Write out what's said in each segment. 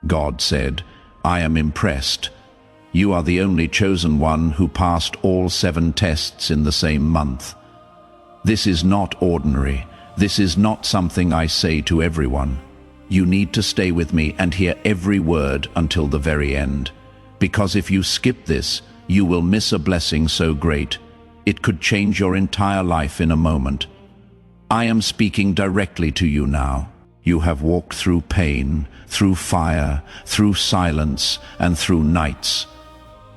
God said, "I am impressed. You are the only chosen one who passed all 7 tests in the same month. This is not ordinary. This is not something I say to everyone. You need to stay with me and hear every word until the very end. Because if you skip this, you will miss a blessing so great, it could change your entire life in a moment. I am speaking directly to you now. You have walked through pain, through fire, through silence, and through nights,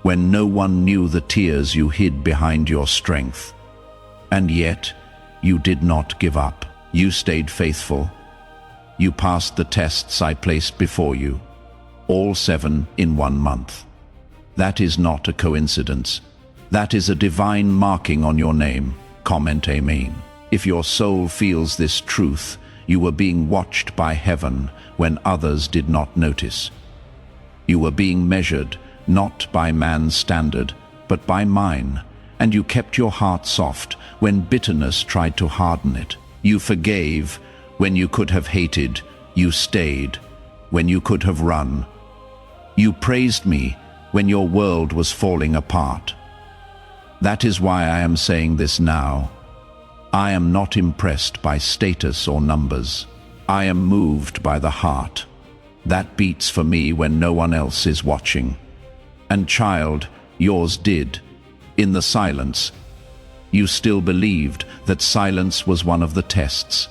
when no one knew the tears you hid behind your strength. And yet, you did not give up. You stayed faithful. You passed the tests I placed before you, all 7 in 1 month. That is not a coincidence. That is a divine marking on your name. Comment Amen. If your soul feels this truth, you were being watched by heaven when others did not notice. You were being measured, not by man's standard, but by mine, and you kept your heart soft when bitterness tried to harden it. You forgave when you could have hated. You stayed when you could have run. You praised me when your world was falling apart. That is why I am saying this now. I am not impressed by status or numbers. I am moved by the heart. That beats for me when no one else is watching. And child, yours did. In the silence, you still believed that silence was one of the tests.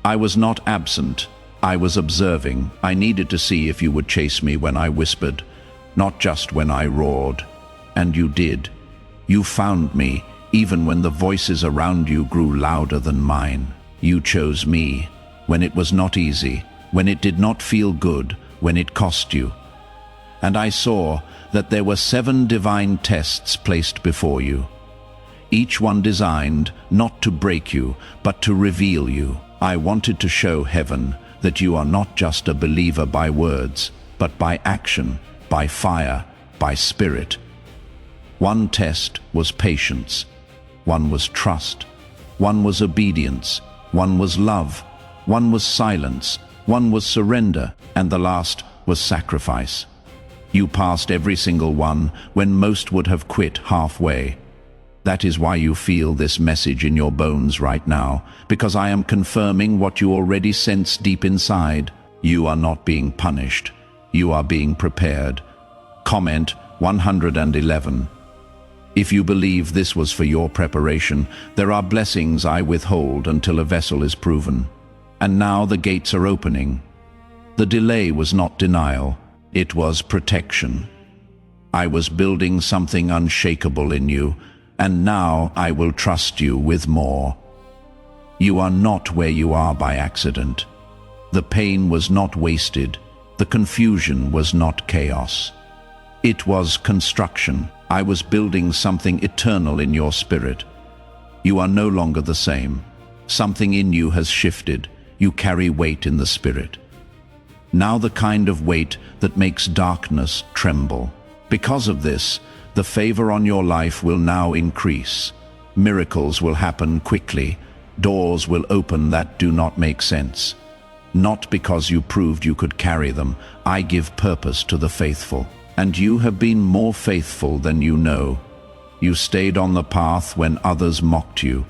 I was not absent. I was observing. I needed to see if you would chase me when I whispered, not just when I roared. And you did. You found me, even when the voices around you grew louder than mine. You chose me, when it was not easy, when it did not feel good, when it cost you. And I saw that there were 7 divine tests placed before you. Each one designed not to break you, but to reveal you. I wanted to show heaven that you are not just a believer by words, but by action, by fire, by spirit. 1 test was patience. 1 was trust. 1 was obedience. 1 was love. 1 was silence. 1 was surrender. And the last was sacrifice. You passed every single one when most would have quit halfway. That is why you feel this message in your bones right now, because I am confirming what you already sense deep inside. You are not being punished. You are being prepared. Comment 111. If you believe this was for your preparation, there are blessings I withhold until a vessel is proven. And now the gates are opening. The delay was not denial. It was protection. I was building something unshakable in you, and now I will trust you with more. You are not where you are by accident. The pain was not wasted. The confusion was not chaos. It was construction. I was building something eternal in your spirit. You are no longer the same. Something in you has shifted. You carry weight in the spirit. Now the kind of weight that makes darkness tremble. Because of this, the favor on your life will now increase. Miracles will happen quickly. Doors will open that do not make sense. Not because you proved you could carry them. I give purpose to the faithful. And you have been more faithful than you know. You stayed on the path when others mocked you.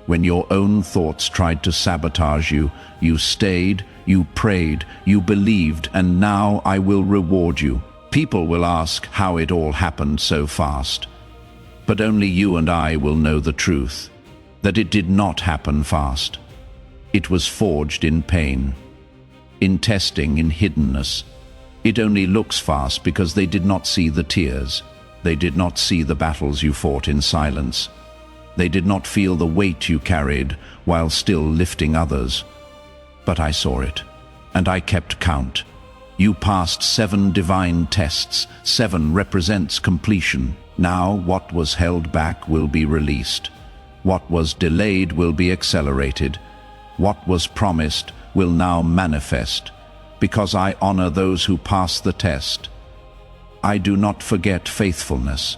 When your own thoughts tried to sabotage you, you stayed, you prayed, you believed, and now I will reward you. People will ask how it all happened so fast. But only you and I will know the truth, that it did not happen fast. It was forged in pain, in testing, in hiddenness. It only looks fast because they did not see the tears. They did not see the battles you fought in silence. They did not feel the weight you carried while still lifting others. But I saw it, and I kept count. You passed 7 divine tests. 7 represents completion. Now what was held back will be released. What was delayed will be accelerated. What was promised will now manifest. Because I honor those who pass the test. I do not forget faithfulness.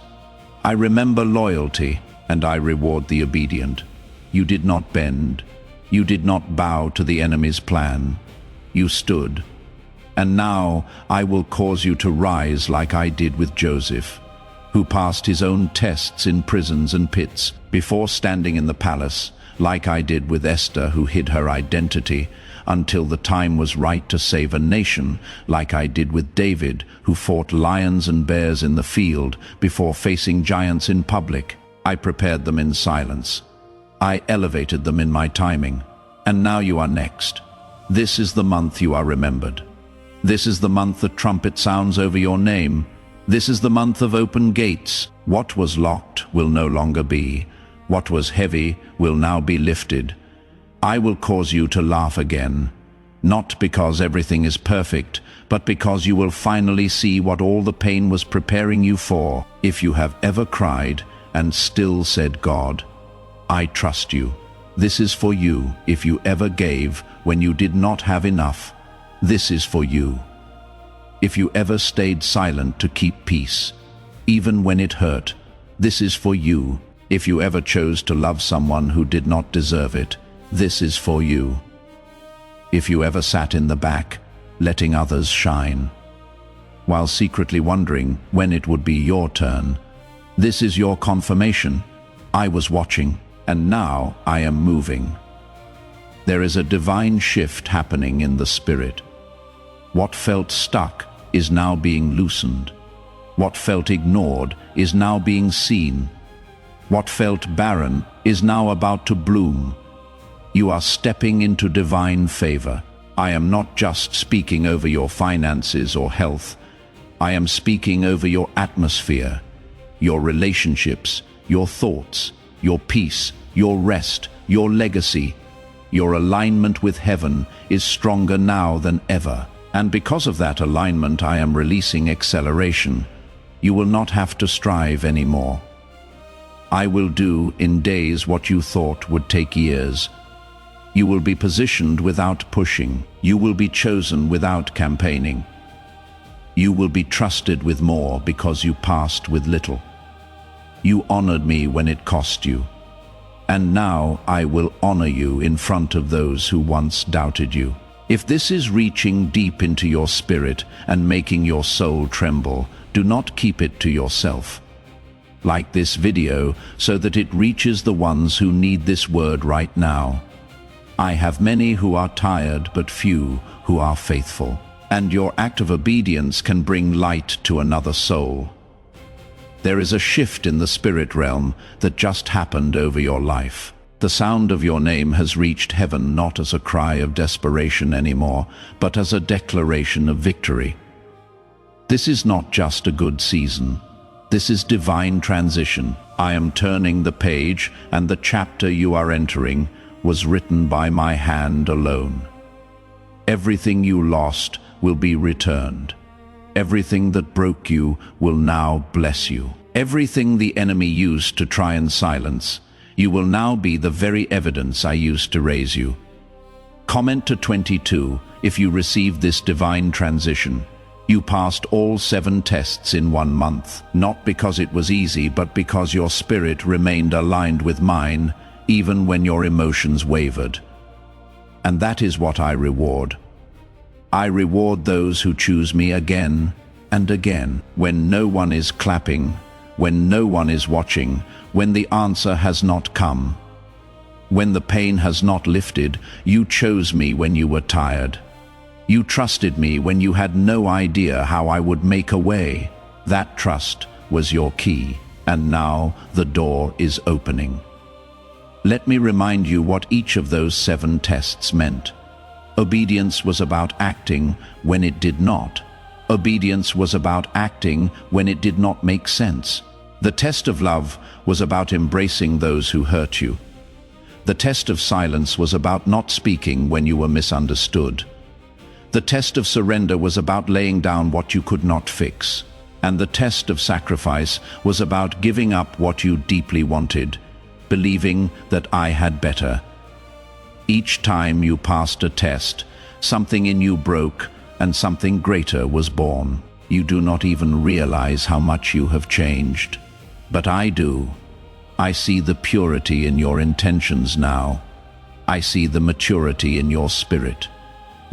I remember loyalty, and I reward the obedient. You did not bend. You did not bow to the enemy's plan. You stood. And now I will cause you to rise like I did with Joseph, who passed his own tests in prisons and pits before standing in the palace, like I did with Esther, who hid her identity until the time was right to save a nation, like I did with David, who fought lions and bears in the field before facing giants in public. I prepared them in silence. I elevated them in my timing. And now you are next. This is the month you are remembered. This is the month the trumpet sounds over your name. This is the month of open gates. What was locked will no longer be. What was heavy will now be lifted. I will cause you to laugh again, not because everything is perfect, but because you will finally see what all the pain was preparing you for. If you have ever cried and still said, "God, I trust you," this is for you. If you ever gave when you did not have enough, this is for you. If you ever stayed silent to keep peace, even when it hurt, this is for you. If you ever chose to love someone who did not deserve it, this is for you. If you ever sat in the back, letting others shine, while secretly wondering when it would be your turn, this is your confirmation. I was watching, and now I am moving. There is a divine shift happening in the spirit. What felt stuck is now being loosened. What felt ignored is now being seen. What felt barren is now about to bloom. You are stepping into divine favor. I am not just speaking over your finances or health. I am speaking over your atmosphere, your relationships, your thoughts, your peace, your rest, your legacy. Your alignment with heaven is stronger now than ever. And because of that alignment, I am releasing acceleration. You will not have to strive anymore. I will do in days what you thought would take years. You will be positioned without pushing. You will be chosen without campaigning. You will be trusted with more because you passed with little. You honored me when it cost you. And now I will honor you in front of those who once doubted you. If this is reaching deep into your spirit and making your soul tremble, do not keep it to yourself. Like this video so that it reaches the ones who need this word right now. I have many who are tired, but few who are faithful. And your act of obedience can bring light to another soul. There is a shift in the spirit realm that just happened over your life. The sound of your name has reached heaven not as a cry of desperation anymore, but as a declaration of victory. This is not just a good season. This is divine transition. I am turning the page, and the chapter you are entering was written by my hand alone. Everything you lost will be returned. Everything that broke you will now bless you. Everything the enemy used to try and silence, you will now be the very evidence I used to raise you. Comment to 22 if you received this divine transition. You passed all 7 tests in 1 month, not because it was easy, but because your spirit remained aligned with mine, even when your emotions wavered. And that is what I reward. I reward those who choose me again and again, when no one is clapping, when no one is watching, when the answer has not come. When the pain has not lifted, you chose me when you were tired. You trusted me when you had no idea how I would make a way. That trust was your key, and now the door is opening. Let me remind you what each of those 7 tests meant. Obedience was about acting when it did not. Obedience was about acting when it did not make sense. The test of love was about embracing those who hurt you. The test of silence was about not speaking when you were misunderstood. The test of surrender was about laying down what you could not fix. And the test of sacrifice was about giving up what you deeply wanted, believing that I had better. Each time you passed a test, something in you broke and something greater was born. You do not even realize how much you have changed. But I do. I see the purity in your intentions now. I see the maturity in your spirit.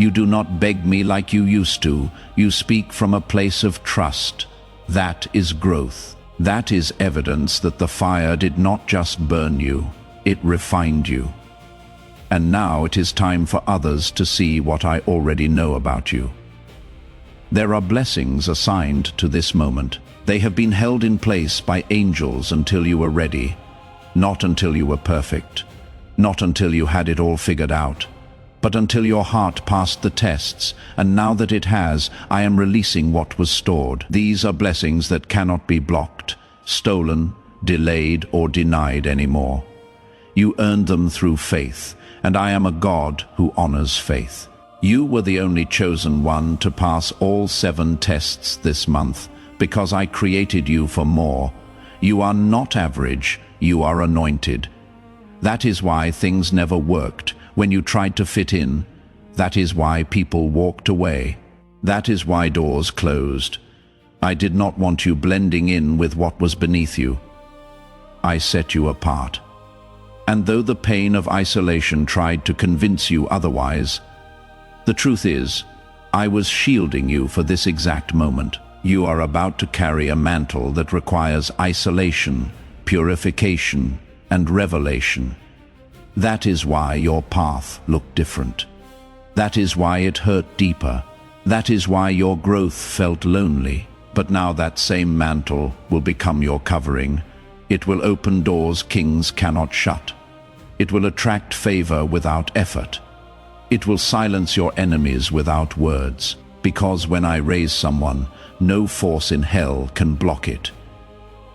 You do not beg me like you used to. You speak from a place of trust. That is growth. That is evidence that the fire did not just burn you, it refined you. And now it is time for others to see what I already know about you. There are blessings assigned to this moment. They have been held in place by angels until you were ready, not until you were perfect, not until you had it all figured out, but until your heart passed the tests, and now that it has, I am releasing what was stored. These are blessings that cannot be blocked, stolen, delayed, or denied anymore. You earned them through faith, and I am a God who honors faith. You were the only chosen one to pass all 7 tests this month, because I created you for more. You are not average, you are anointed. That is why things never worked when you tried to fit in. That is why people walked away. That is why doors closed. I did not want you blending in with what was beneath you. I set you apart. And though the pain of isolation tried to convince you otherwise, the truth is, I was shielding you for this exact moment. You are about to carry a mantle that requires isolation, purification, and revelation. That is why your path looked different. That is why it hurt deeper. That is why your growth felt lonely. But now that same mantle will become your covering. It will open doors kings cannot shut. It will attract favor without effort. It will silence your enemies without words. Because when I raise someone, no force in hell can block it.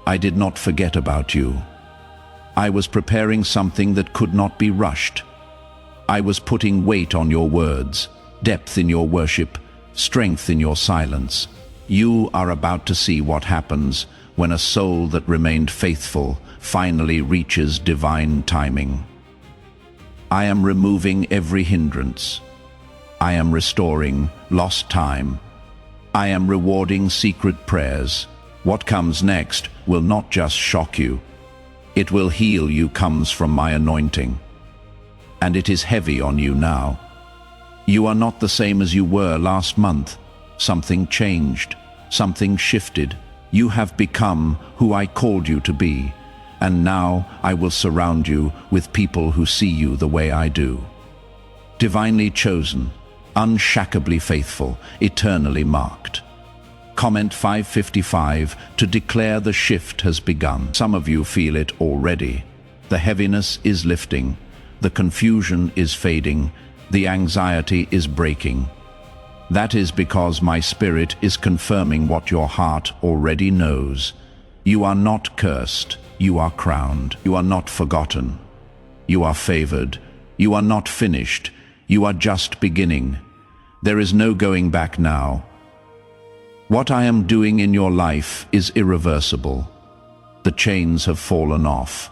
I did not forget about you. I was preparing something that could not be rushed. I was putting weight on your words, depth in your worship, strength in your silence. You are about to see what happens when a soul that remained faithful finally reaches divine timing. I am removing every hindrance. I am restoring lost time. I am rewarding secret prayers. What comes next will not just shock you. It will heal you. Comes from my anointing. And it is heavy on you now. You are not the same as you were last month. Something changed. Something shifted. You have become who I called you to be. And now I will surround you with people who see you the way I do. Divinely chosen, unshackably faithful, eternally marked. Comment 555 to declare the shift has begun. Some of you feel it already. The heaviness is lifting. The confusion is fading. The anxiety is breaking. That is because my spirit is confirming what your heart already knows. You are not cursed. You are crowned. You are not forgotten. You are favored. You are not finished. You are just beginning. There is no going back now. What I am doing in your life is irreversible. The chains have fallen off.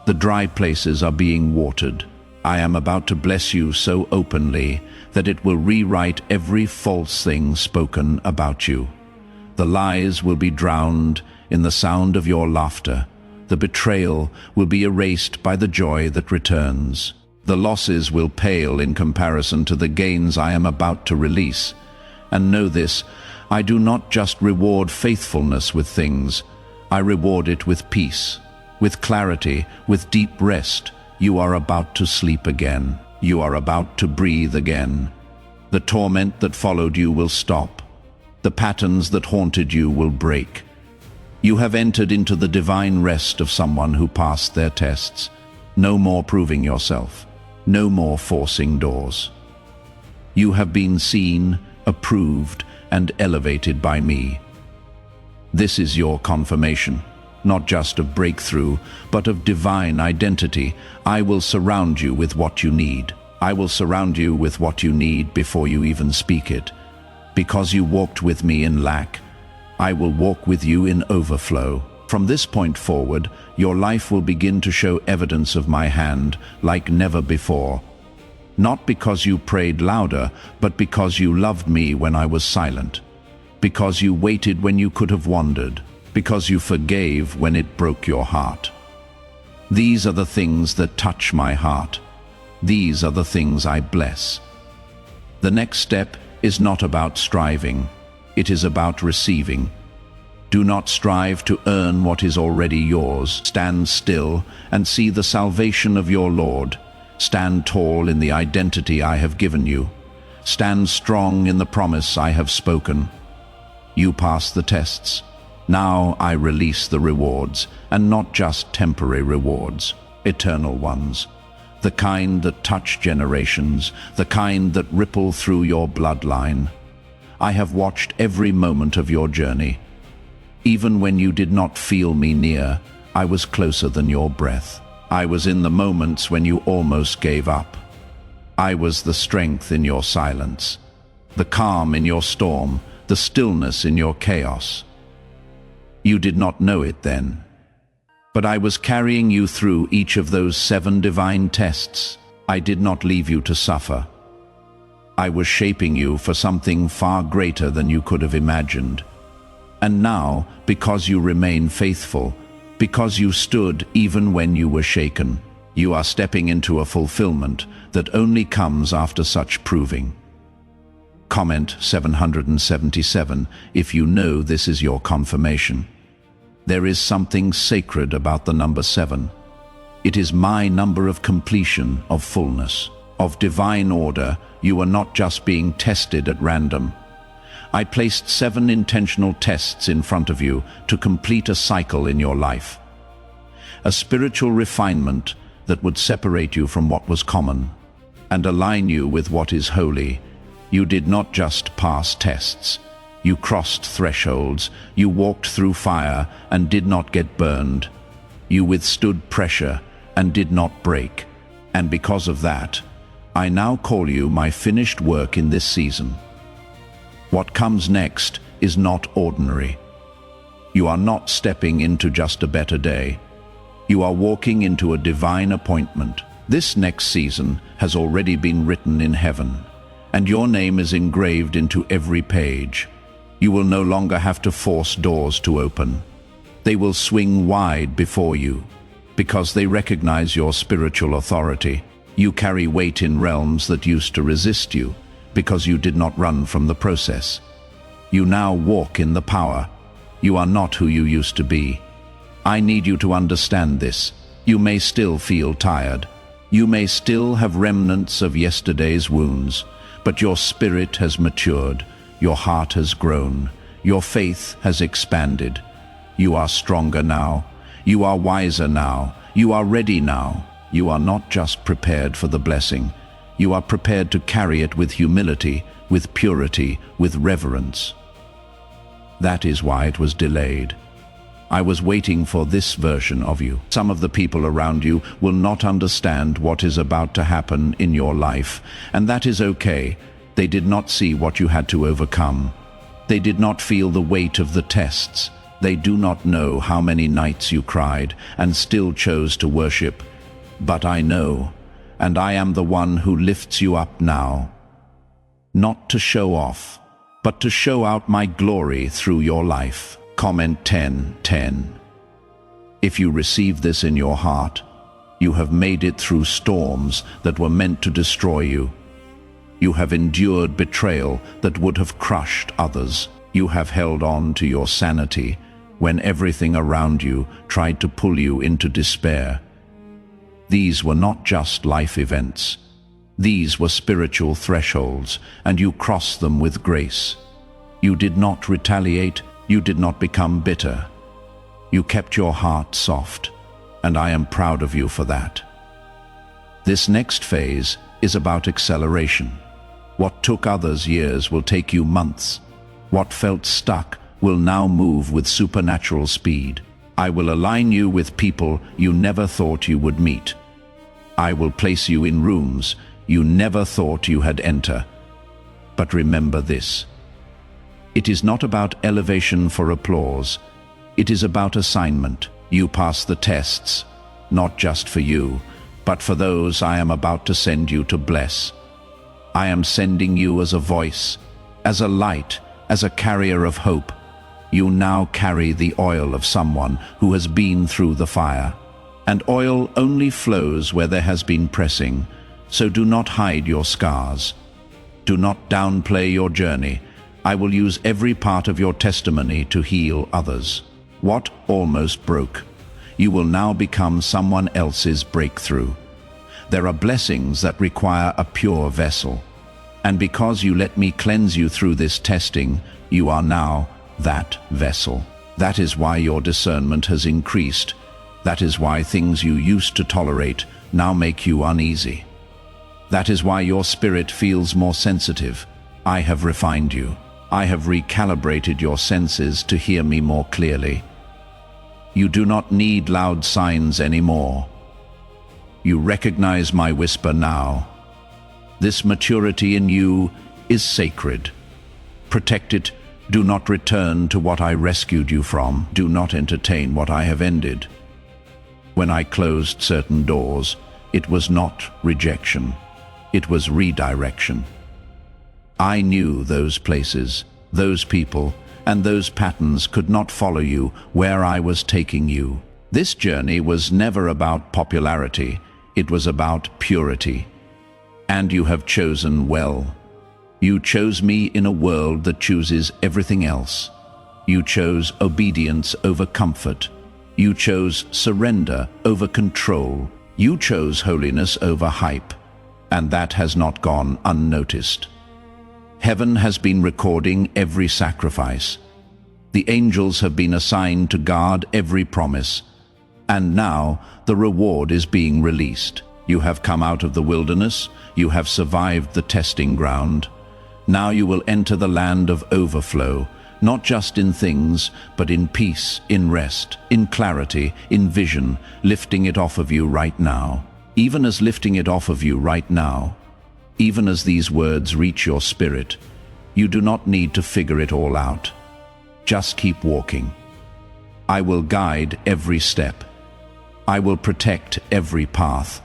The dry places are being watered. I am about to bless you so openly that it will rewrite every false thing spoken about you. The lies will be drowned in the sound of your laughter. The betrayal will be erased by the joy that returns. The losses will pale in comparison to the gains I am about to release. And know this, I do not just reward faithfulness with things. I reward it with peace, with clarity, with deep rest. You are about to sleep again. You are about to breathe again. The torment that followed you will stop. The patterns that haunted you will break. You have entered into the divine rest of someone who passed their tests. No more proving yourself. No more forcing doors. You have been seen, approved, and elevated by me. This is your confirmation, not just of breakthrough, but of divine identity. I will surround you with what you need. I will surround you with what you need before you even speak it. Because you walked with me in lack, I will walk with you in overflow. From this point forward, your life will begin to show evidence of my hand like never before. Not because you prayed louder, but because you loved me when I was silent. Because you waited when you could have wandered. Because you forgave when it broke your heart. These are the things that touch my heart. These are the things I bless. The next step is not about striving. It is about receiving. Do not strive to earn what is already yours. Stand still and see the salvation of your Lord. Stand tall in the identity I have given you. Stand strong in the promise I have spoken. You pass the tests. Now I release the rewards, and not just temporary rewards, eternal ones. The kind that touch generations, the kind that ripple through your bloodline. I have watched every moment of your journey. Even when you did not feel me near, I was closer than your breath. I was in the moments when you almost gave up. I was the strength in your silence, the calm in your storm, the stillness in your chaos. You did not know it then, but I was carrying you through each of those 7 divine tests. I did not leave you to suffer. I was shaping you for something far greater than you could have imagined. And now, because you remain faithful, because you stood even when you were shaken, you are stepping into a fulfillment that only comes after such proving. Comment 777 if you know this is your confirmation. There is something sacred about the number 7. It is my number of completion, of fullness, of divine order. You are not just being tested at random. I placed 7 intentional tests in front of you to complete a cycle in your life. A spiritual refinement that would separate you from what was common and align you with what is holy. You did not just pass tests. You crossed thresholds. You walked through fire and did not get burned. You withstood pressure and did not break. And because of that, I now call you my finished work in this season. What comes next is not ordinary. You are not stepping into just a better day. You are walking into a divine appointment. This next season has already been written in heaven, and your name is engraved into every page. You will no longer have to force doors to open. They will swing wide before you, because they recognize your spiritual authority. You carry weight in realms that used to resist you, because you did not run from the process. You now walk in the power. You are not who you used to be. I need you to understand this. You may still feel tired. You may still have remnants of yesterday's wounds, but your spirit has matured. Your heart has grown. Your faith has expanded. You are stronger now. You are wiser now. You are ready now. You are not just prepared for the blessing. You are prepared to carry it with humility, with purity, with reverence. That is why it was delayed. I was waiting for this version of you. Some of the people around you will not understand what is about to happen in your life, and that is okay. They did not see what you had to overcome. They did not feel the weight of the tests. They do not know how many nights you cried and still chose to worship. But I know. And I am the one who lifts you up now. Not to show off, but to show out my glory through your life. Comment 10:10. If you receive this in your heart, you have made it through storms that were meant to destroy you. You have endured betrayal that would have crushed others. You have held on to your sanity when everything around you tried to pull you into despair. These were not just life events. These were spiritual thresholds, and you crossed them with grace. You did not retaliate. You did not become bitter. You kept your heart soft, and I am proud of you for that. This next phase is about acceleration. What took others years will take you months. What felt stuck will now move with supernatural speed. I will align you with people you never thought you would meet. I will place you in rooms you never thought you had enter. But remember this. It is not about elevation for applause. It is about assignment. You pass the tests, not just for you, but for those I am about to send you to bless. I am sending you as a voice, as a light, as a carrier of hope. You now carry the oil of someone who has been through the fire. And oil only flows where there has been pressing, so do not hide your scars. Do not downplay your journey. I will use every part of your testimony to heal others. What almost broke? You will now become someone else's breakthrough. There are blessings that require a pure vessel. And because you let me cleanse you through this testing, you are now that vessel. That is why your discernment has increased. That is why things you used to tolerate now make you uneasy. That is why your spirit feels more sensitive. I have refined you. I have recalibrated your senses to hear me more clearly. You do not need loud signs anymore. You recognize my whisper now. This maturity in you is sacred. Protect it. Do not return to what I rescued you from. Do not entertain what I have ended. When I closed certain doors, it was not rejection. It was redirection. I knew those places, those people, and those patterns could not follow you where I was taking you. This journey was never about popularity. It was about purity. And you have chosen well. You chose me in a world that chooses everything else. You chose obedience over comfort. You chose surrender over control. You chose holiness over hype. And that has not gone unnoticed. Heaven has been recording every sacrifice. The angels have been assigned to guard every promise. And now the reward is being released. You have come out of the wilderness. You have survived the testing ground. Now you will enter the land of overflow, not just in things, but in peace, in rest, in clarity, in vision, lifting it off of you right now. Even as lifting it off of you right now, even as these words reach your spirit, you do not need to figure it all out. Just keep walking. I will guide every step. I will protect every path.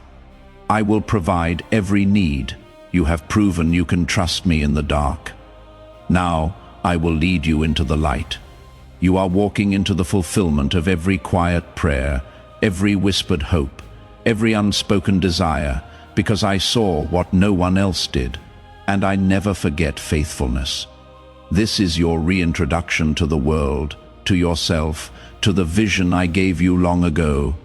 I will provide every need. You have proven you can trust me in the dark. Now I will lead you into the light. You are walking into the fulfillment of every quiet prayer, every whispered hope, every unspoken desire, because I saw what no one else did, and I never forget faithfulness. This is your reintroduction to the world, to yourself, to the vision I gave you long ago.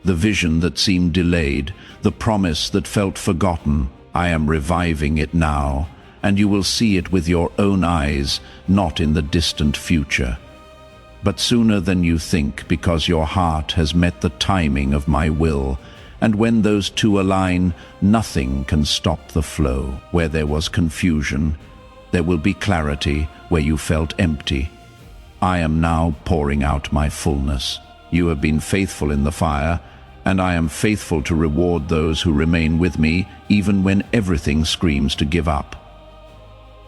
The vision that seemed delayed, the promise that felt forgotten. I am reviving it now, and you will see it with your own eyes, not in the distant future. But sooner than you think, because your heart has met the timing of my will, and when those two align, nothing can stop the flow. Where there was confusion, there will be clarity. Where you felt empty, I am now pouring out my fullness. You have been faithful in the fire, and I am faithful to reward those who remain with me, even when everything screams to give up.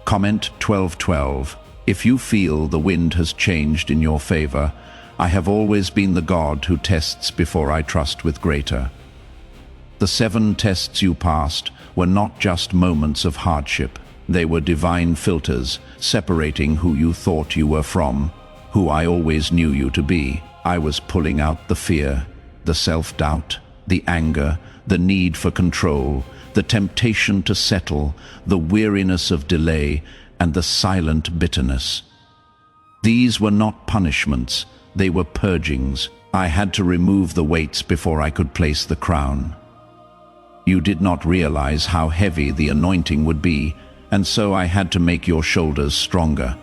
Comment 12:12. If you feel the wind has changed in your favor, I have always been the God who tests before I trust with greater. The 7 tests you passed were not just moments of hardship. They were divine filters, separating who you thought you were from, who I always knew you to be. I was pulling out the fear, the self-doubt, the anger, the need for control, the temptation to settle, the weariness of delay, and the silent bitterness. These were not punishments, they were purgings. I had to remove the weights before I could place the crown. You did not realize how heavy the anointing would be, and so I had to make your shoulders stronger.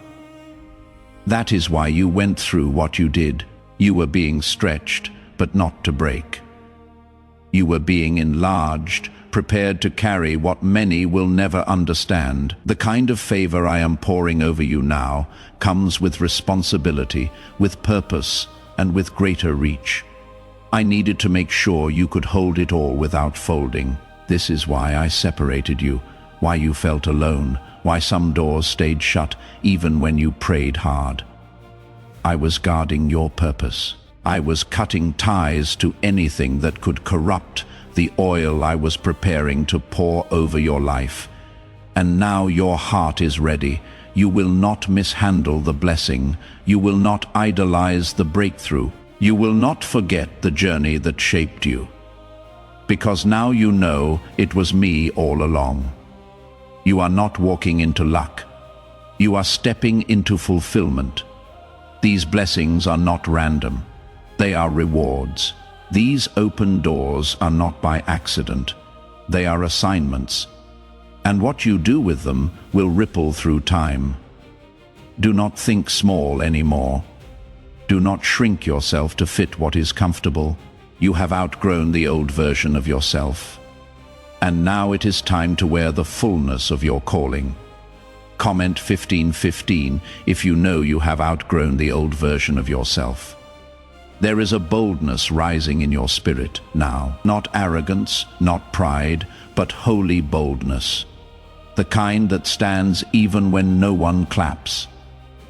That is why you went through what you did. You were being stretched, but not to break. You were being enlarged, prepared to carry what many will never understand. The kind of favor I am pouring over you now comes with responsibility, with purpose, and with greater reach. I needed to make sure you could hold it all without folding. This is why I separated you, why you felt alone, why some doors stayed shut even when you prayed hard. I was guarding your purpose. I was cutting ties to anything that could corrupt the oil I was preparing to pour over your life. And now your heart is ready. You will not mishandle the blessing. You will not idolize the breakthrough. You will not forget the journey that shaped you. Because now you know it was me all along. You are not walking into luck. You are stepping into fulfillment. These blessings are not random. They are rewards. These open doors are not by accident. They are assignments. And what you do with them will ripple through time. Do not think small anymore. Do not shrink yourself to fit what is comfortable. You have outgrown the old version of yourself. And now it is time to wear the fullness of your calling. Comment 1515 if you know you have outgrown the old version of yourself. There is a boldness rising in your spirit now. Not arrogance, not pride, but holy boldness. The kind that stands even when no one claps.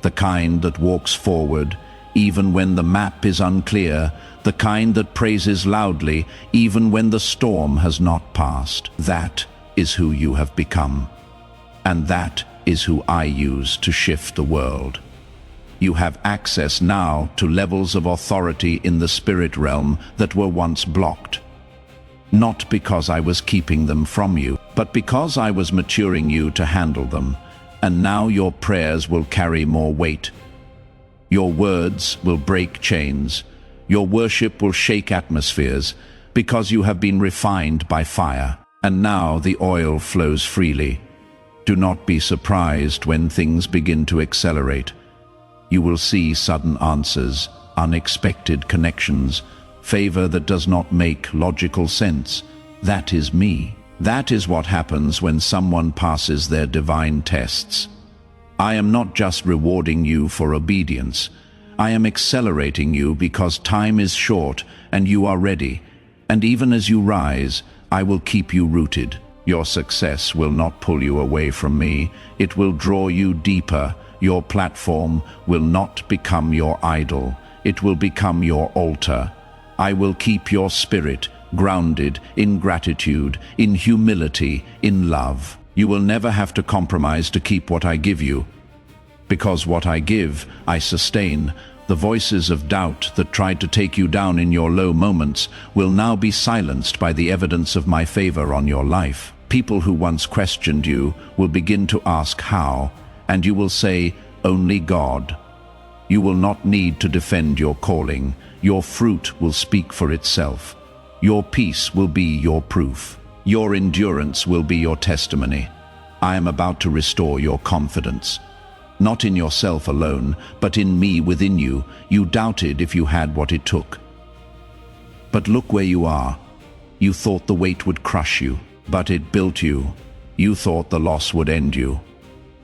The kind that walks forward even when the map is unclear. The kind that praises loudly even when the storm has not passed. That is who you have become. And that is who I use to shift the world. You have access now to levels of authority in the spirit realm that were once blocked. Not because I was keeping them from you, but because I was maturing you to handle them. And now your prayers will carry more weight. Your words will break chains. Your worship will shake atmospheres, because you have been refined by fire. And now the oil flows freely. Do not be surprised when things begin to accelerate. You will see sudden answers, unexpected connections, favor that does not make logical sense. That is me. That is what happens when someone passes their divine tests. I am not just rewarding you for obedience. I am accelerating you because time is short and you are ready. And even as you rise, I will keep you rooted. Your success will not pull you away from me. It will draw you deeper. Your platform will not become your idol. It will become your altar. I will keep your spirit grounded in gratitude, in humility, in love. You will never have to compromise to keep what I give you. Because what I give, I sustain. The voices of doubt that tried to take you down in your low moments will now be silenced by the evidence of my favor on your life. People who once questioned you will begin to ask how, and you will say, only God. You will not need to defend your calling. Your fruit will speak for itself. Your peace will be your proof. Your endurance will be your testimony. I am about to restore your confidence. Not in yourself alone, but in me within you. You doubted if you had what it took. But look where you are. You thought the weight would crush you, but it built you. You thought the loss would end you,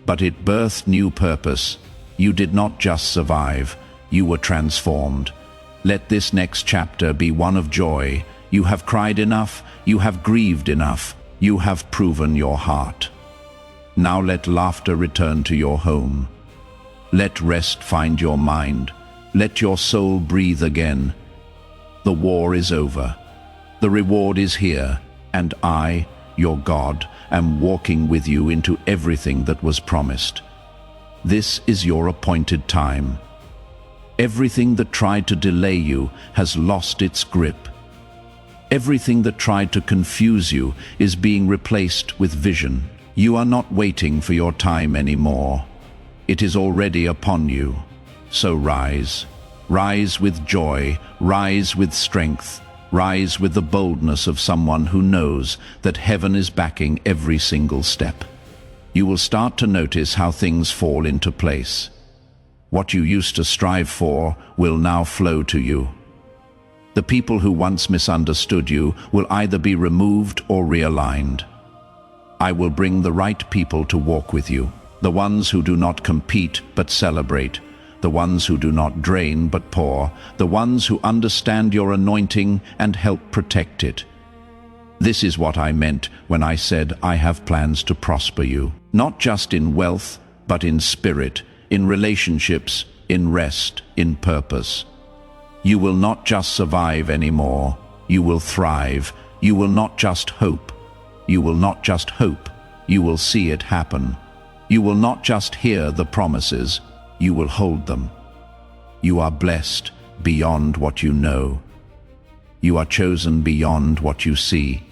but it birthed new purpose. You did not just survive, you were transformed. Let this next chapter be one of joy. You have cried enough, you have grieved enough, you have proven your heart. Now let laughter return to your home. Let rest find your mind. Let your soul breathe again. The war is over. The reward is here, and I, your God, am walking with you into everything that was promised. This is your appointed time. Everything that tried to delay you has lost its grip. Everything that tried to confuse you is being replaced with vision. You are not waiting for your time anymore. It is already upon you. So rise. Rise with joy. Rise with strength. Rise with the boldness of someone who knows that heaven is backing every single step. You will start to notice how things fall into place. What you used to strive for will now flow to you. The people who once misunderstood you will either be removed or realigned. I will bring the right people to walk with you, the ones who do not compete but celebrate, the ones who do not drain but pour, the ones who understand your anointing and help protect it. This is what I meant when I said I have plans to prosper you, not just in wealth, but in spirit, in relationships, in rest, in purpose. You will not just survive anymore, you will thrive. You will not just hope. You will not just hope, you will see it happen. You will not just hear the promises, you will hold them. You are blessed beyond what you know. You are chosen beyond what you see.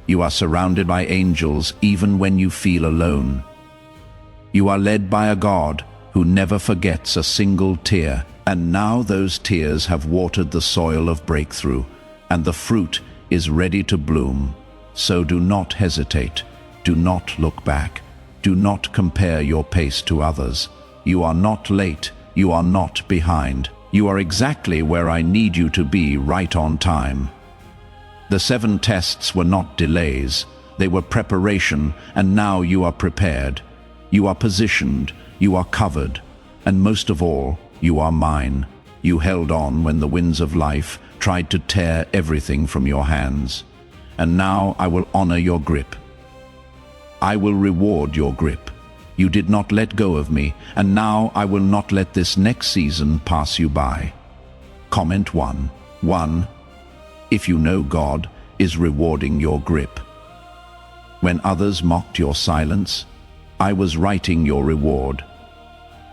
You are surrounded by angels even when you feel alone. You are led by a God who never forgets a single tear, and now those tears have watered the soil of breakthrough, and the fruit is ready to bloom. So do not hesitate. Do not look back. Do not compare your pace to others. You are not late. You are not behind. You are exactly where I need you to be, right on time. The 7 tests were not delays. They were preparation, and now you are prepared. You are positioned. You are covered. And most of all, you are mine. You held on when the winds of life tried to tear everything from your hands. And now I will honor your grip. I will reward your grip. You did not let go of me, and now I will not let this next season pass you by. Comment 1. 1. If you know God is rewarding your grip. When others mocked your silence, I was writing your reward.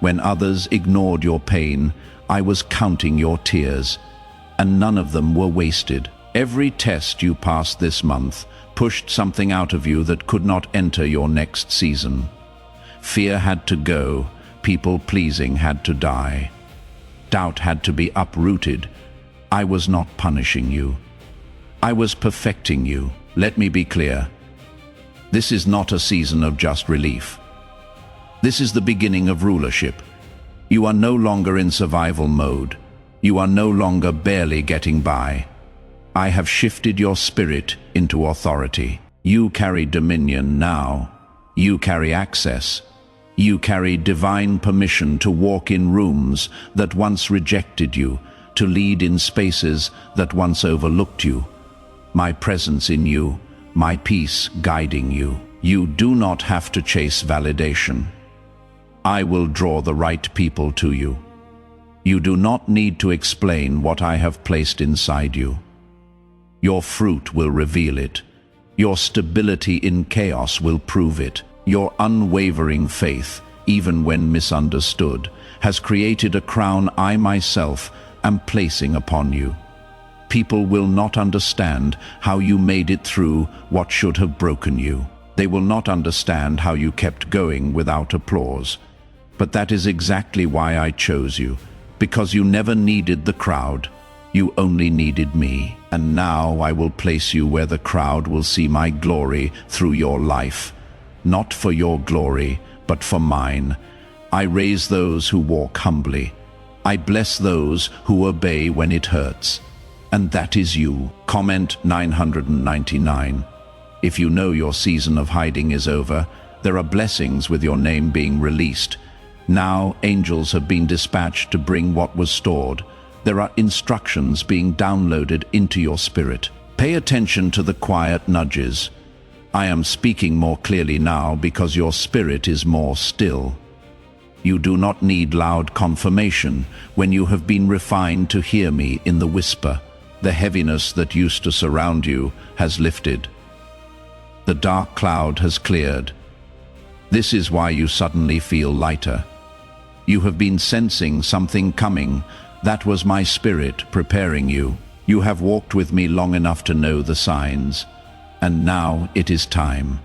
When others ignored your pain, I was counting your tears, and none of them were wasted. Every test you passed this month pushed something out of you that could not enter your next season. Fear had to go, people-pleasing had to die. Doubt had to be uprooted. I was not punishing you. I was perfecting you. Let me be clear. This is not a season of just relief. This is the beginning of rulership. You are no longer in survival mode. You are no longer barely getting by. I have shifted your spirit into authority. You carry dominion now. You carry access. You carry divine permission to walk in rooms that once rejected you, to lead in spaces that once overlooked you. My presence in you, my peace guiding you. You do not have to chase validation. I will draw the right people to you. You do not need to explain what I have placed inside you. Your fruit will reveal it. Your stability in chaos will prove it. Your unwavering faith, even when misunderstood, has created a crown I myself am placing upon you. People will not understand how you made it through what should have broken you. They will not understand how you kept going without applause. But that is exactly why I chose you, because you never needed the crowd. You only needed me. And now I will place you where the crowd will see my glory through your life. Not for your glory, but for mine. I raise those who walk humbly. I bless those who obey when it hurts. And that is you. Comment 999. If you know your season of hiding is over, there are blessings with your name being released. Now angels have been dispatched to bring what was stored. There are instructions being downloaded into your spirit. Pay attention to the quiet nudges. I am speaking more clearly now because your spirit is more still. You do not need loud confirmation when you have been refined to hear me in the whisper. The heaviness that used to surround you has lifted. The dark cloud has cleared. This is why you suddenly feel lighter. You have been sensing something coming. That was my spirit preparing you. You have walked with me long enough to know the signs. And now it is time.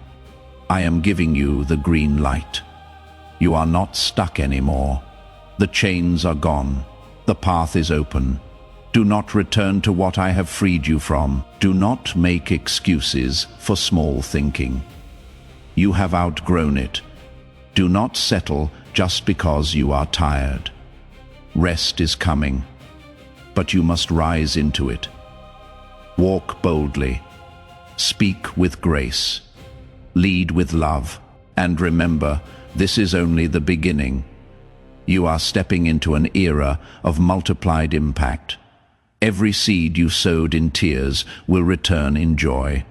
I am giving you the green light. You are not stuck anymore. The chains are gone. The path is open. Do not return to what I have freed you from. Do not make excuses for small thinking. You have outgrown it. Do not settle just because you are tired. Rest is coming, but you must rise into it. Walk boldly. Speak with grace. Lead with love. And remember, this is only the beginning. You are stepping into an era of multiplied impact. Every seed you sowed in tears will return in joy.